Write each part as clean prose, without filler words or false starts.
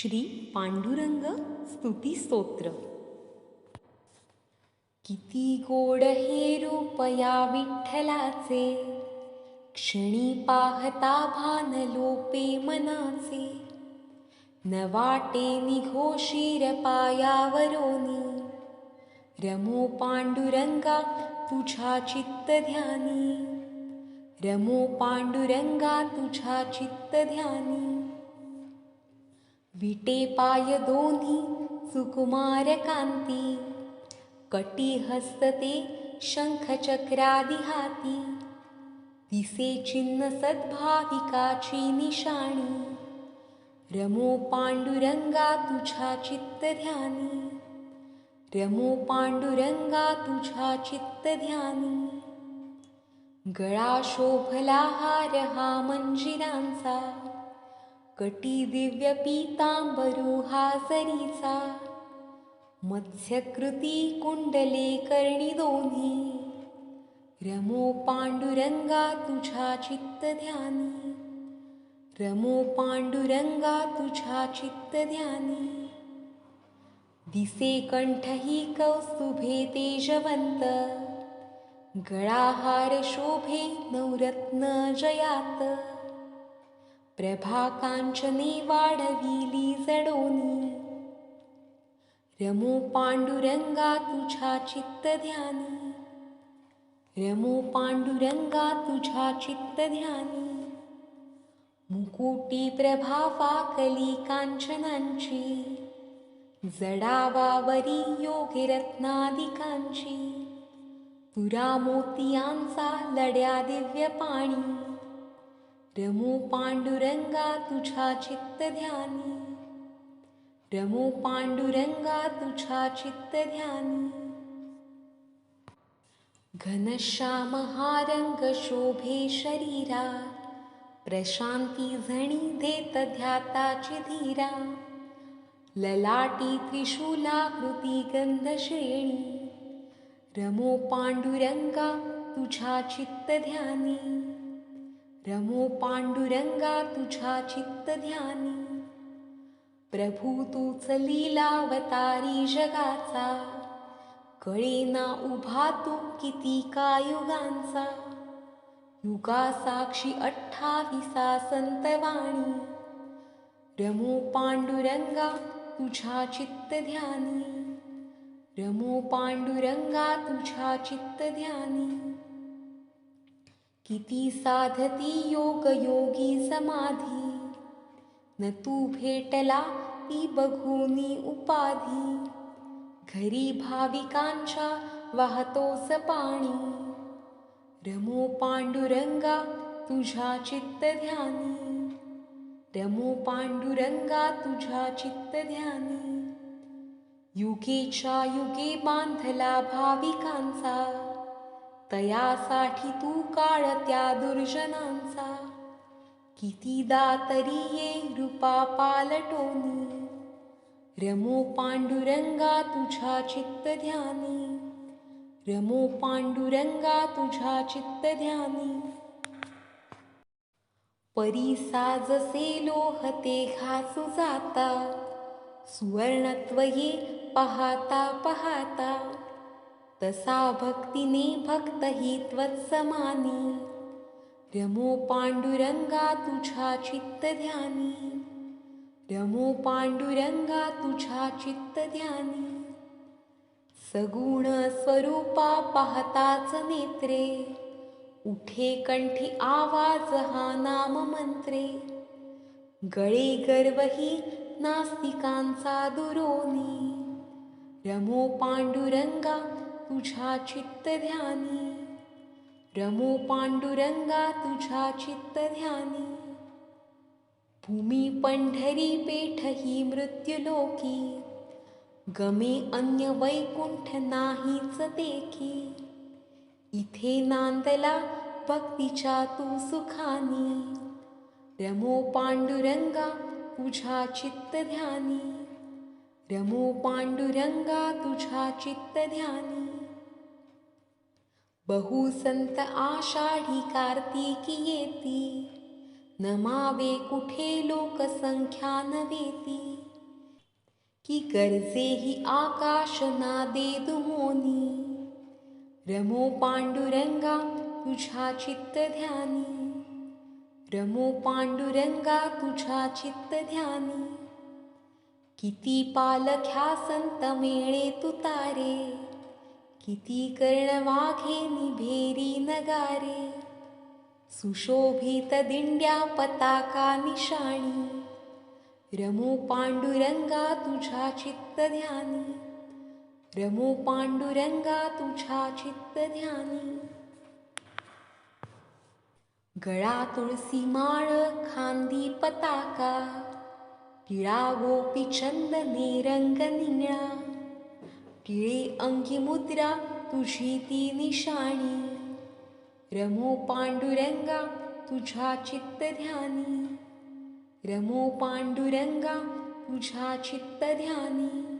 श्री पांडुरंग स्तुती स्तोत्र. किती गोड हे रूप या विठ्ठलाचे, क्षणी पाहता भान लोपे मनाचे. न वाटे निघो शिर पायावरोनी, रमो पांडुरंगा तुझ्या चित्त ध्यानी. रमो पांडुरंगा तुझ्या चित्त ध्यानी. विटे पाय दोन्ही सुकुमार कांती, कटी हस्तते शंख चक्रादि हाती. दिसे चिन्ह सद्भाविकाची निशाणी, रमो पांडुरंगा तुझ्या चित्त ध्यानी. रमो पांडुरंगा तुझ्या चित्त ध्यानी. गळा शोभला हार हा मंजिरांचा, कटी दिव्य पीतांबरू हा जरीचा. मत्स्यकृती कुंडले कर्णी दोन्ही, रमो पांडुरंगा तुझ्या चित्त ध्यानी. रमो पांडुरंगा तुझ्या चित्त ध्यानी. दिसे कंठही कौस्तुभे तेजवंत, गळाहार शोभे नवरत्न जयात. प्रभा कांचने वाढविली जडोनी, रमो पांडुरंगा तुझ्या चित्त ध्यानी. रमो पांडुरंगा तुझ्या चित्त ध्यानी. मुकुटी प्रभा वाकली कांचनांची, जडावावरी योगी रत्नादिकांची. तुरा मोतियांचा लड्या दिव्य पाणी, रमो पांडुरंगा तुझ्या चित्त ध्यानी. रमो पांडुरंगा तुझ्या चित्त ध्यानी. घनश्याम हा रंग शोभे शरीरा, प्रशांती झणी देत ध्याताची धीरा. ललाटी त्रिशूलाकृती गंधश्रेणी, रमो पांडुरंगा तुझ्या चित्त ध्यानी. रमो पांडुरंगा तुझ्या चित्त ध्यानी. प्रभू तूच लीलावतारी जगाचा, कळेना उभा तू किती का युगांचा. युगा साक्षी 28 संतवाणी, रमो पांडुरंगा तुझ्या चित्त ध्यानी. रमो पांडुरंगा तुझ्या चित्त ध्यानी. किती साधती योग योगी समाधी, न तू भेटला ती बघूनी उपाधी. घरी भाविकांच्या वाहतोस पाणी, रमो पांडुरंगा तुझ्या चित्त ध्यानी. रमो पांडुरंगा तुझ्या चित्त ध्यानी. युगेच्या युगे बांधला भाविकांचा, तयासाठी तू काळ त्या दुर्जनांचा. कितीदा तरी ये रूपा पालटोनी, रमो पांडुरंगा तुझ्या चित्त ध्यानी. रमो पांडुरंगा तुझ्या चित्त ध्यानी. परी साजसे लोहते घासू जाता, सुवर्णत्व ये पाहता पाहता. तसा भक्तीने भक्तही त्वत्समानी, रमो पांडुरंगा तुझ्या चित्त ध्यानी. रमो पांडुरंगा तुझ्या चित्त ध्यानी. सगुण स्वरूपा पाहताच नेत्रे, उठे कंठी आवाज हा नाम मंत्रे. गळे गर्वही नास्तिकांचा दुरोनी, रमो पांडुरंगा तुझ्या चित्त ध्यानी. रमो पांडुरंगा तुझ्या चित्त ध्यानी. भूमी पंढरी पेठही मृत्युलोकी, गमे अन्य वैकुंठ नाहीच देखी. इथे नांदला भक्तीच्या तू सुखानी, रमो पांडुरंगा तुझ्या चित्त ध्यानी. रमो पांडुरंगा तुझ्या चित्त ध्यानी. बहुसंत आषाढी कार्तिकी येती, नमावे कुठे लोकसंख्या नवेती. की गर्जेही आकाश नादे दुमोनी. रमो पांडुरंगा तुझ्या चित्त ध्यानी. रमो पांडुरंगा तुझ्या चित्त ध्यानी. किती पालख्या संत मेळे तुतारे. किती कर्णवाघे निभेरी नगारे. सुशोभित दिंड्या पताका निशाणी. रमो पांडुरंगा तुझ्या चित्त ध्यानी. रमो पांडुरंगा तुझ्या चित्त ध्यानी. गळा तुळसी माळ खांदी पताका. टिळा गोपी चंदने रंग निळा. टिळे अंगी मुद्रा तुझी ती निशाणी. रमो पांडुरंगा तुझ्या चित्त ध्यानी. रमो पांडुरंगा तुझ्या चित्त ध्यानी.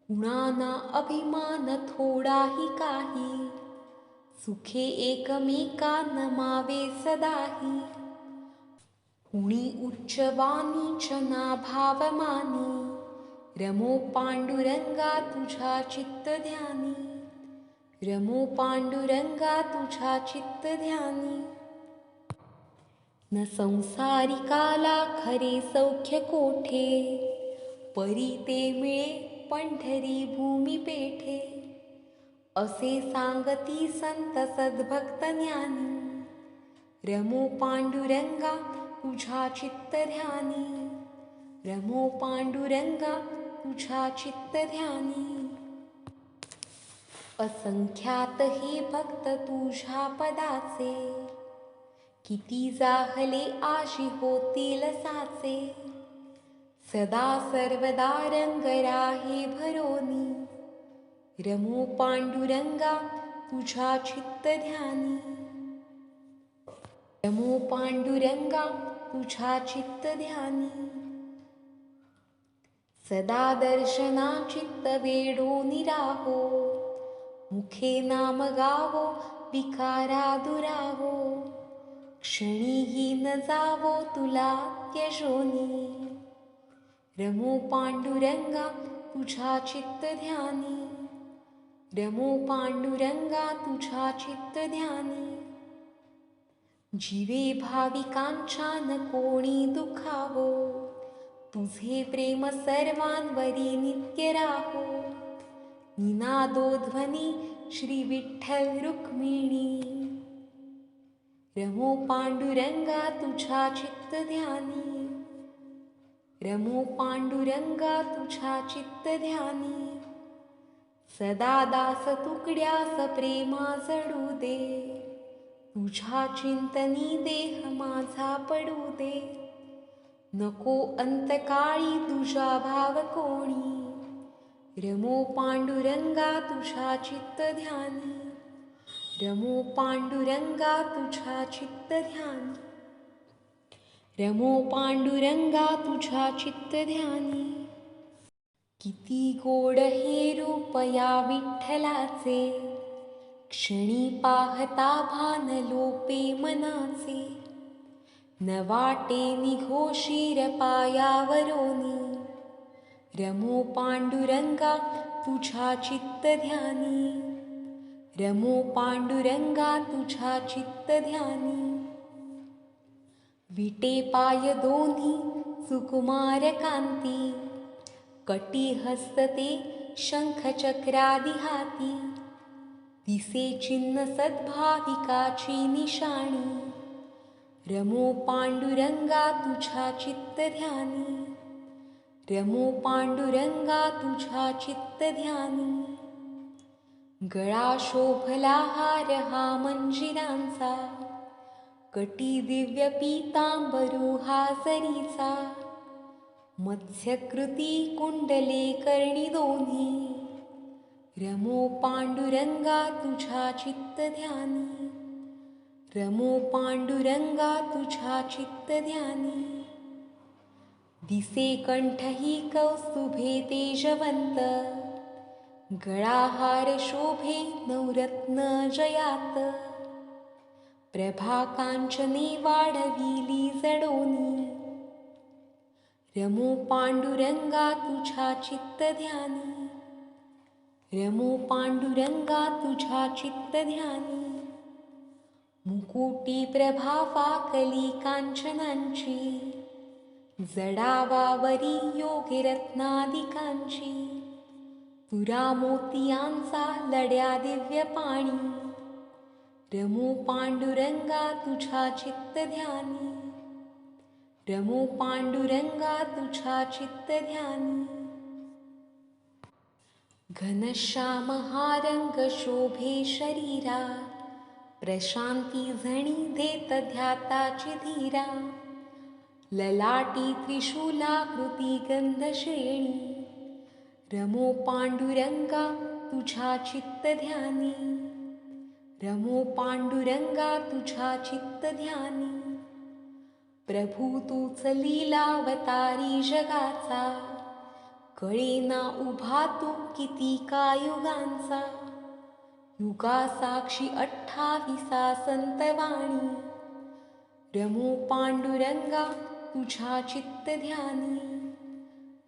कुणाना अभिमान थोडाही काही. सुखे एकमेका नमावे सदाही. कुणी उच्चवाणी च भावमानी. रमो पांडुरंगा तुझ्या चित्त ध्यानी. रमो पांडुरंगा तुझ्या चित्त ध्यानी. न संसारिकाला खरे सौख्य कोठे. परी ते मिळे पंढरी भूमी पेठे. असे सांगती संत सद्भक्त ज्ञानी. रमो पांडुरंगा तुझ्या चित्त ध्यानी. रमो पांडुरंगा तुझ्या चित्त ध्यानी. असंख्यात हे भक्त तुझ्या पदाचे. किती जाहले आशी होतील साचे. सदा सर्वदा रंग राहे भरोनी. रमो पांडुरंगा तुझ्या चित्त ध्यानी. रमो पांडुरंगा तुझ्या चित्त ध्यानी. सदा दर्शना चित्त वेडोनी राहो. मुखे नाम गावो विकारा दुरावो. क्षणीही न जावो तुला त्यजोनी. रमो पांडुरंगा तुझ्या चित्त ध्यानी. रमो पांडुरंगा तुझ्या चित्त ध्यानी. जीवे भाविकांच्या न कोणी दुखावो. तुझे प्रेम सर्वांवरी नित्य राहो. निनादोध्वनी श्री विठ्ठल रुक्मिणी. रमो पांडुरंगा तुझ्या चित्त ध्यानी. रमो पांडुरंगा तुझ्या चित्त ध्यानी. सदा दास तुकड्यास प्रेमा जडू दे. तुझ्या चिंतनी देह माझा पडू दे. नको अंतकाळी तुझा भाव कोणी. रमो पांडुरंगा तुझ्या चित्त ध्यानी. रमो पांडुरंगा तुझ्या चित्त ध्यानी. रमो पांडुरंगा तुझ्या चित्त ध्यानी. किती गोड हे रूप या विठ्ठलाचे. क्षणी पाहता भान लोपे मनाचे. न वाटे निघो शिर पायावरोनी. रमो पांडुरंगा तुझ्या चित्त ध्यानी. रमो पांडुरंगा तुझ्या चित्त ध्यानी. विटे पाय दोन्ही सुकुमार कांती. कटी हस्तते शंख चक्रादि हाती. दिसे चिन्ह सद्भाविकाची निशाणी. रमो पांडुरंगा तुझ्या चित्त ध्यानी. रमो पांडुरंगा तुझ्या चित्त ध्यानी. गळा शोभला हार हा मंजिरांचा. कटी दिव्य पीतांबरू हा जरीचा. मत्स्यकृती कुंडले कर्णी दोन्ही. रमो पांडुरंगा तुझ्या चित्त ध्यानी. रमो पांडुरंगा तुझ्या चित्त ध्यानी. दिसे कंठही कौस्तुभे तेजवंत. गळाहार शोभे नवरत्न जयात. प्रभा कांचने वाढविली जडोनी. रमो पांडुरंगा तुझ्या चित्तध्यानी, रमो पांडुरंगा तुझ्या चित्तध्यानी. मुकुटी प्रभावा कली कांचनांची, जडावावरी योगी रत्नादिकांची. तुरा मोतियांचा लड्या दिव्य पाणी, रमो पांडुरंगा तुझ्या चित्तध्यानी, रमो पांडुरंगा तुझ्या चित्तध्यानी. घनश्याम हा रंग शोभे शरीरा, प्रशांती झणी देत ध्याताची धीरा. ललाटी त्रिशूलाकृती गंधश्रेणी, रमो पांडुरंगा तुझ्या चित्तध्यानी, रमो पांडुरंगा तुझ्या चित्तध्यानी. प्रभू तूच लीलावतारी जगाचा, कळेना उभा तू किती का युगांचा. युगासाक्षी 28 संतवाणी, रमो पांडुरंगा तुझ्या चित्तध्यानी,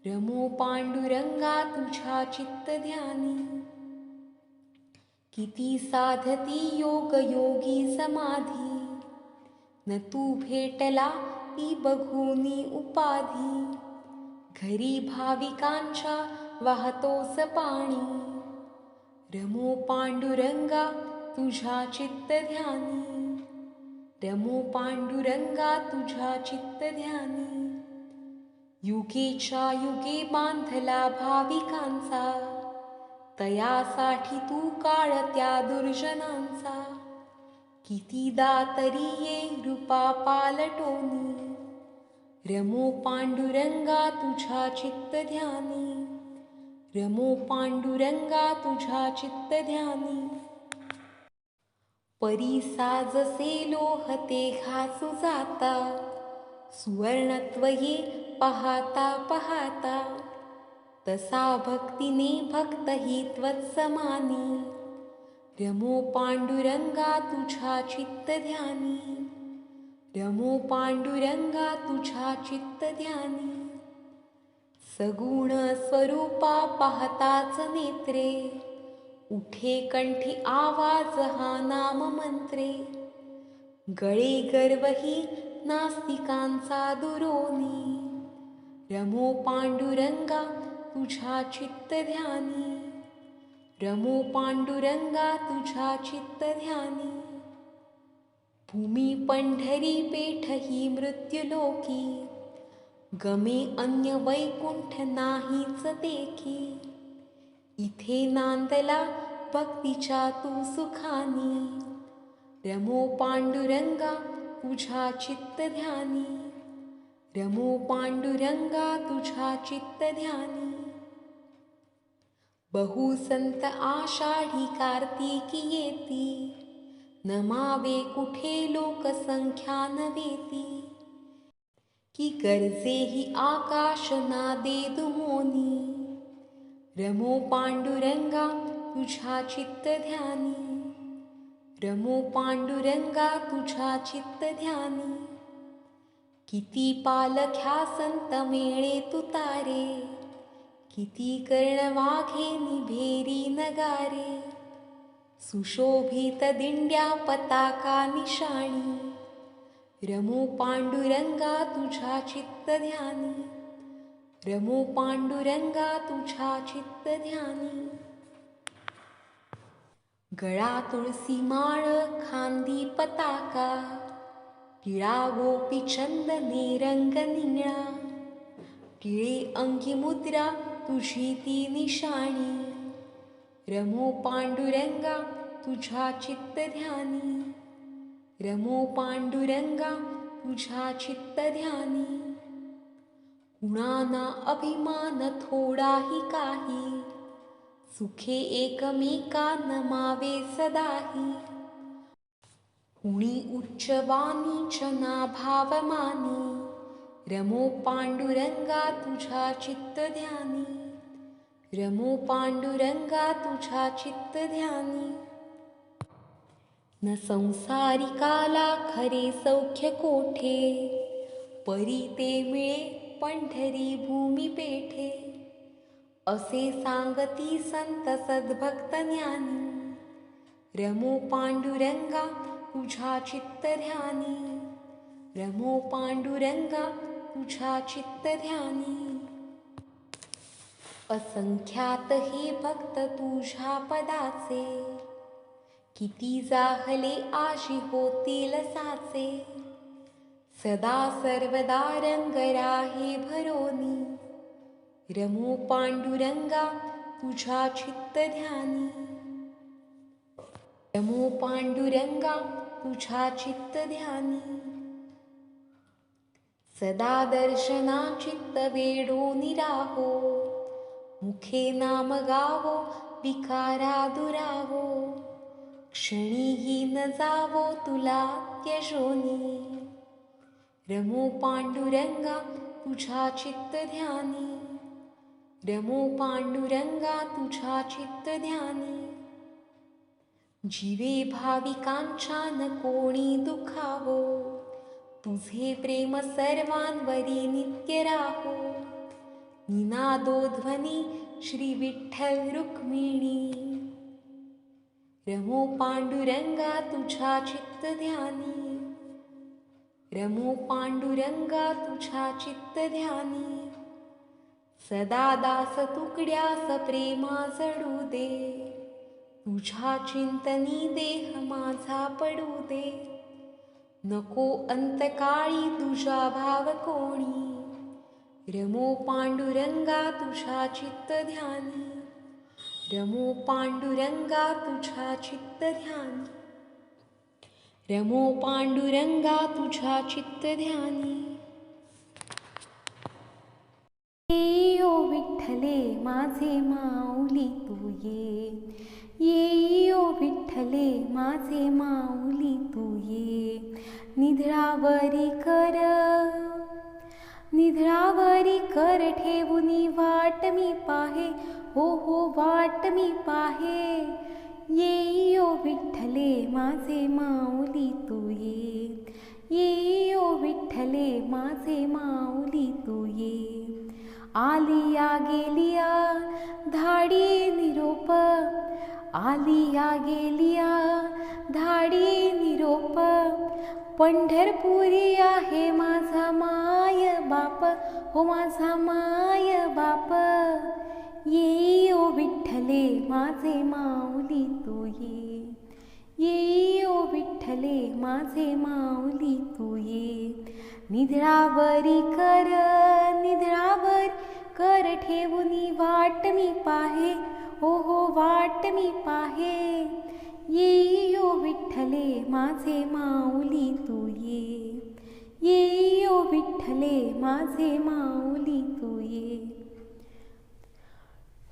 रमो पांडुरंगा तुझ्या चित्तध्यानी. किती साधती योग योगी समाधी, न तू भेटला ती बघूनी उपाधी. घरी भाविकांच्या वाहतोस पाणी, रमो पांडुरंगा तुझ्या चित्तध्यानी, रमो पांडुरंगा तुझ्या चित्तध्यानी. युगेच्या युगे बांधला भाविकांचा, तयासाठी तू काळ त्या दुर्जनांचा. कितीदा तरी ये रूपा पालटोनी, रमो पांडुरंगा तुझ्या चित्तध्यानी, रमो पांडुरंगा तुझ्या चित्तध्यानी. परी साजसे लोहते घासू जाता, सुवर्णत्व ये पाहता पाहता. तसा भक्तीने भक्त ही त्वत्समानी, रमो पांडुरंगा तुझ्या चित्तध्यानी, रमो पांडुरंगा तुझ्या चित्तध्यानी. सगुण स्वरूपा पाहताच नेत्रे, उठे कंठी आवाज हा नाम मंत्रे. गळे गर्वही नास्तिकांचा दुरोनी, रमो पांडुरंगा तुझ्या चित्तध्यानी, रमो पांडुरंगा तुझ्या चित्तध्यानी. भूमी पंढरी पेठ ही मृत्युलोकी, गमे अन्य वैकुंठ नाहीच देखी. इथे नांदला भक्तीच्या तू सुखानी, रमो पांडुरंगा तुझ्या चित्तध्यानी, रमो पांडुरंगा तुझ्या चित्तध्यानी. बहुसंत आषाढी कार्तिकी येती, नमावे कुठे लोकसंख्या नवेती. की गरजेही आकाश नादे दुमोनी, रमो पांडुरंगा तुझ्या चित्तध्यानी, रमो पांडुरंगा तुझ्या चित्तध्यानी. किती पालख्या संत मेळे तुतारे, किती कर्णवाघे निभेरी नगारे. सुशोभित दिंड्या पताका निशाणी, रमो पांडुरंगा तुझ्या चित्तध्यानी, रमो पांडुरंगा तुझ्या चित्तध्यानी. गळा तुळसी माळ खांदी पताका, टिळा गोपी चंदने रंग निळा. टिळे अंगी मुद्रा तुझी ती निशाणी, रमो पांडुरंगा तुझ्या चित्तध्यानी, रमो पांडुरंगा तुझ्या चित्तध्यानी. कुणाना अभिमान थोडाही काही, सुखे एकमेका नमावे सदाही. कुणी उच्चवाणीच ना भावमानी, रमो पांडुरंगा तुझ्या चित्तध्यानी, रमो पांडुरंगा तुझ्या चित्तध्यानी. न संसारिकाला खरे सौख्य कोठे, परी ते मिळे पंढरी भूमी पेठे. असे सांगती संत सद्भक्त ज्ञानी. रमो पांडुरंगा तुझ्या चित्त ध्यानी. रमो पांडुरंगा तुझ्या चित्त ध्यानी. असंख्यात हे भक्त तुझ्या पदाचे. किती जाहले आशी होतील साचे. सदा सर्वदा रंग राहे भरोनी. रमो पांडुरंगा तुझ्या चित्त ध्यानी. रमो पांडुरंगा तुझ्या चित्त ध्यानी. सदा दर्शना चित्त वेडोनी राहो. मुखे नाम गावो विकारा दुरावो. क्षणीही न जावो तुला त्यजोनी. रमो पांडुरंगा तुझ्या चित्त ध्यानी. रमो पांडुरंगा तुझ्या चित्त ध्यानी. जीवे भाविकांच्या न कोणी दुखावो. तुझे प्रेम सर्वांवरी नित्य राहो. निनादो ध्वनी श्री विठ्ठल रुक्मिणी. रमो पांडुरंगा तुझ्या चित्त ध्यानी. रमो पांडुरंगा तुझ्या चित्त ध्यानी. सदा दास तुकड्यास प्रेमा जडू दे. तुझ्या चिंतनी देह माझा पडू दे. नको अंतकाळी तुझा भाव कोणी. रमो पांडुरंगा तुझ्या चित्त ध्यानी. रमो पांडुरंगा तुझ्या चित्त ध्यानी. रमो पांडुरंगा तुझ्या चित्त ध्यानी. ये ओ विठ्ठले माझे माऊली तू ये. ये ओ विठ्ठले माझे माऊली तू ये. निधरावरी कर ठेवुनी वाट मी पाहे. हो वाट मी पाहे. ये ओ विठ्ठले माझे माऊली तू ये. ये ओ विठ्ठले माझे माऊली तू ये. आलिया गेलिया धाडी निरोप. आलिया गेलिया धाडी निरोप. पंढरपुरी आहे माझा माय बाप. हो माझा माय बाप. ये ओ विठ्ठले माझे माऊली तू ये. ये ओ विठ्ठले माझे माऊली तू ये. निधरावरी कर ठेवुनी वाट मी पाहे. हो वाट मी पाहे. ये ओ विठ्ठले माझे माऊली तू ये. ये ओ विठ्ठले माझे माऊली तू ये.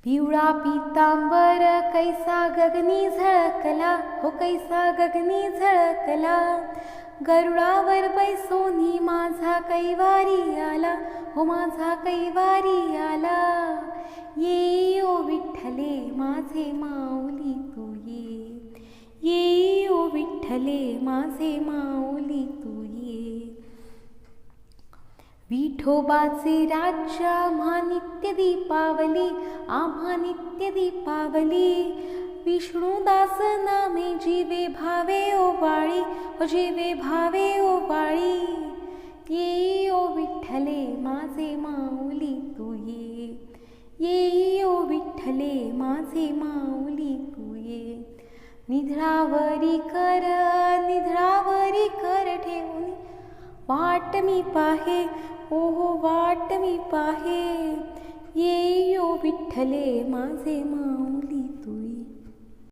पिवळा पितांबर कैसा गगनी झळकला. हो कैसा गगनी झळकला. गरुडावर बैसोनी माझा कैवारी आला. हो माझा कैवारी आला. ये ओ विठ्ठले माझे माऊली तू ये. ये ओ विठ्ठले माझे माऊली तू ये. विठोबाचे राज्य आम्हा नित्य दीपावली. आम्हा नित्य दीपावली. विष्णुदास नामे जीवे भावे ओ बाळी. जीवे भावे ओ बाळी. ये ओ विठ्ठले माझे माऊली तू ये. ये ओ विठ्ठले माझे माऊली तू ये. निधरावरी कर ठेवून वाट मी पाहे. हो वाट मी पाहे. ये ओ विठ्ठले माझे माऊली